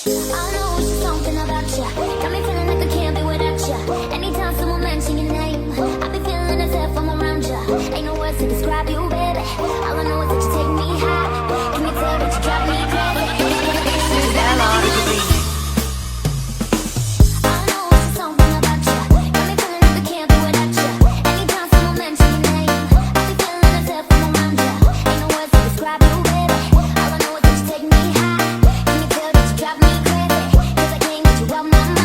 I know it's just something about you. Got me feeling like I can't be without you. Anytime someone mention your name, I be feeling as if I'm around you. Ain't no words to describe you, baby. All I know is that you take me high. Can you tell that you drive me crazy? I know it's just something about you. Got me feeling like I can't be without you. Anytime someone mention your name, I be feeling as if I'm around you. Ain't no words to describe you, baby. All I know is that you take me high. Can you tell that you drive me crazy? 'Cause I can't get you out my mind.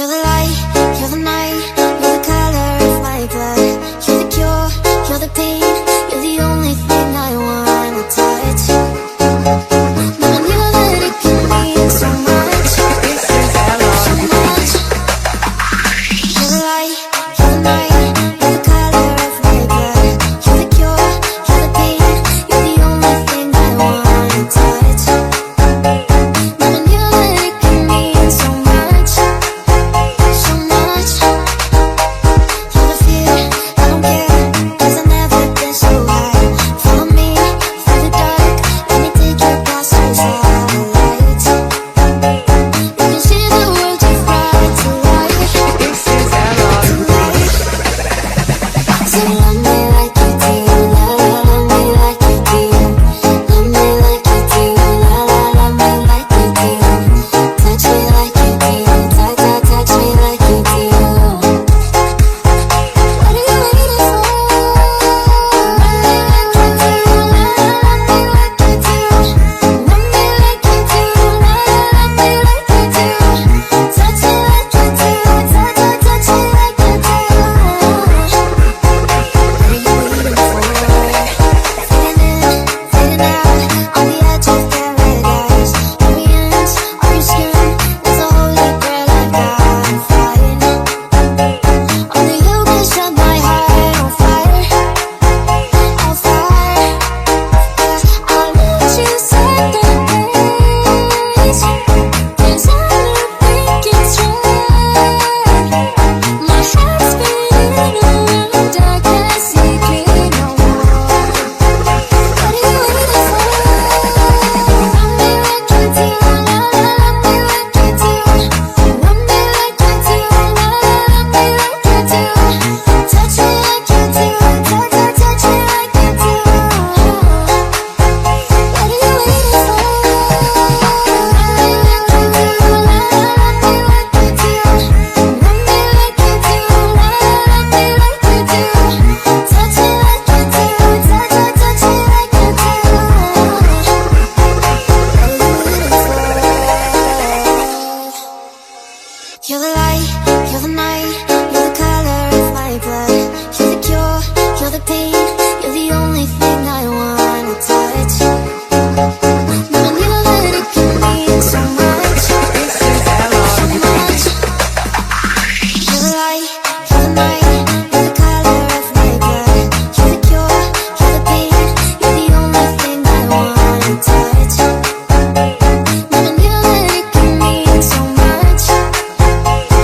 You're the light, you're the night, you're the color of my blood. You're the cure, you're the pain, you're the only thing I wanna touch. Now I knew that it could mean so much, so much. You're the light, you're the night, you're the color of my blood. You're the cure, you're the pain, you're the only thing I wanna touch. Now I knew that it could mean so much, so much. You're the fear, I don't care, 'cause I've never been so high. Follow me through the dark, let me take you past those lights. You can see the world just brought to life, to life. So love me like you do, love me like you do. Love me like you do, love me like you do. Touch me like you do, touch me like you do. What are you waiting for? Love me like you do, love me like you do. Love me like you do, love me like you do. Touch me like you do, touch me like you do. What are you waiting for? Fading in, fading out, on the edge of paradise. Every inch of your skin is a holy grail I gotta find. Only you can set my heart on fire, on fire. I'll let you set the pace, 'cause I think it's right. My heart's spinning around, I can't sleep no more. What are you waiting for? Love me like you do, love me like you do. Love me like you do, love me like you do. Touch me like you do, touch me like you do. What are you waiting for? Love me like you do, love me like you do. Love me like you do, love me like you do. Touch me like you do, touch me like you do. You're the light, you're the night, you're the color of my blood. You're the cure, you're the pain, you're the only thing I wanna touch. Now I knew that it could mean so much, so much. You're the light, you're the night, you're the color of my blood. You're the cure, you're the pain, you're the only thing I wanna touch. Now I knew that it could mean so much, so much.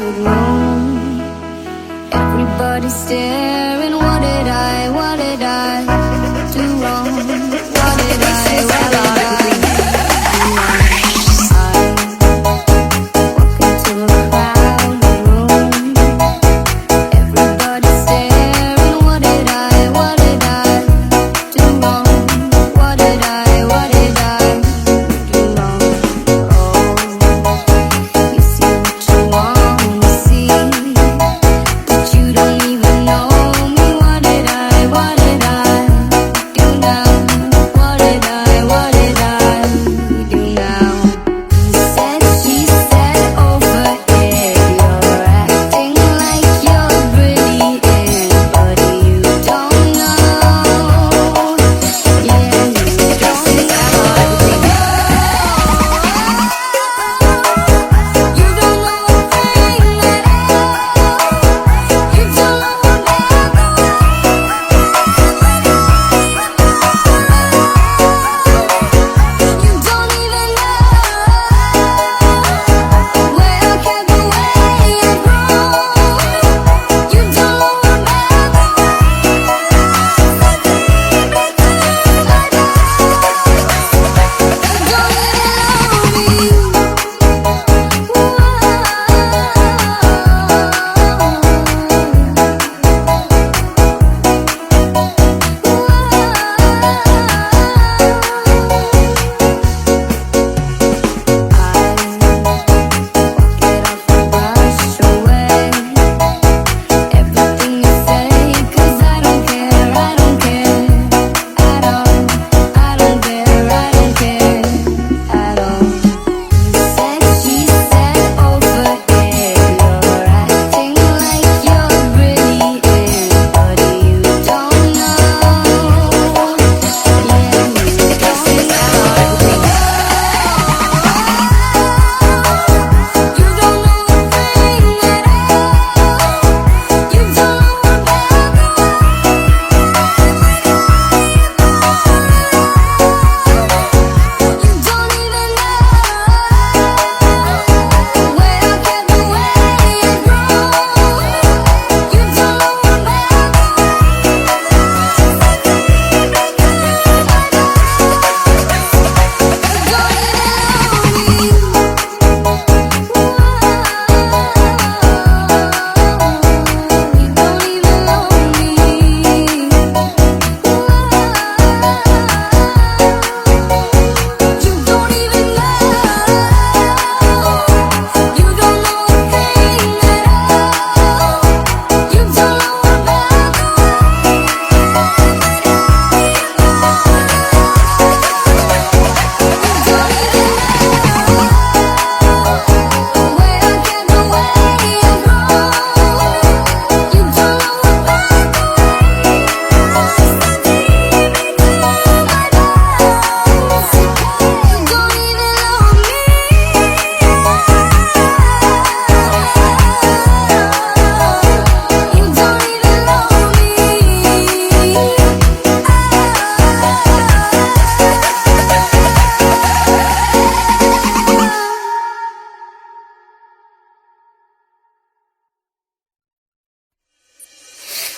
crowded room. Everybody's staring. What did I do wrong? What did I do wrong?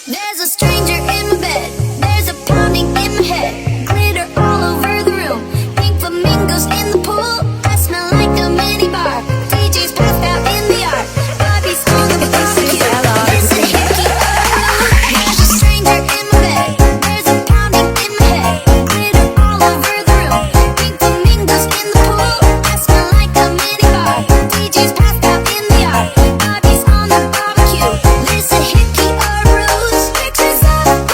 There's a stranger in my bed. There's a pounding in my head. Glitter all over the room. Pink flamingos in the pool. I smell like a mini bar. DJ's passed out in the yard. Bobby's on the barbecue. There's a hickey. There's a stranger in my bed. There's a pounding in my head. Glitter all over the room. Pink flamingos in the pool. I smell like a mini bar. DJ's passed out in the yard. Bobby's on the barbecue. There's a hickey. Pictures up.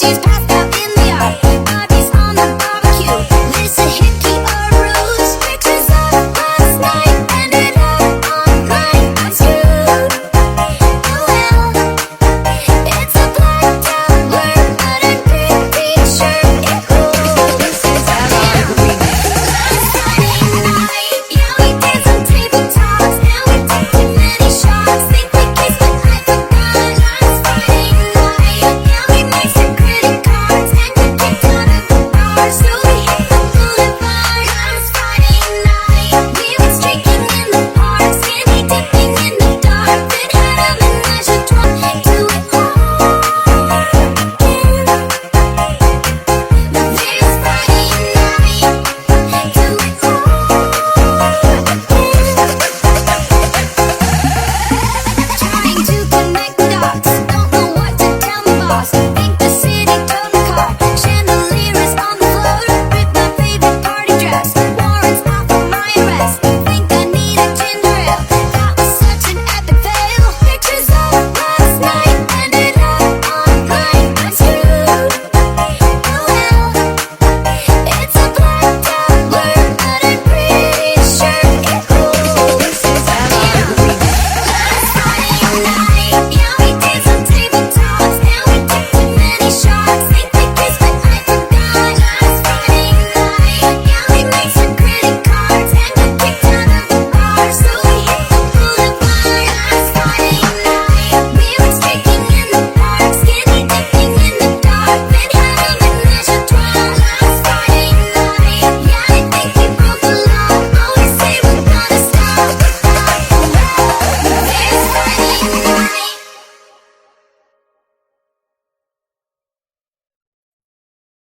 DJ's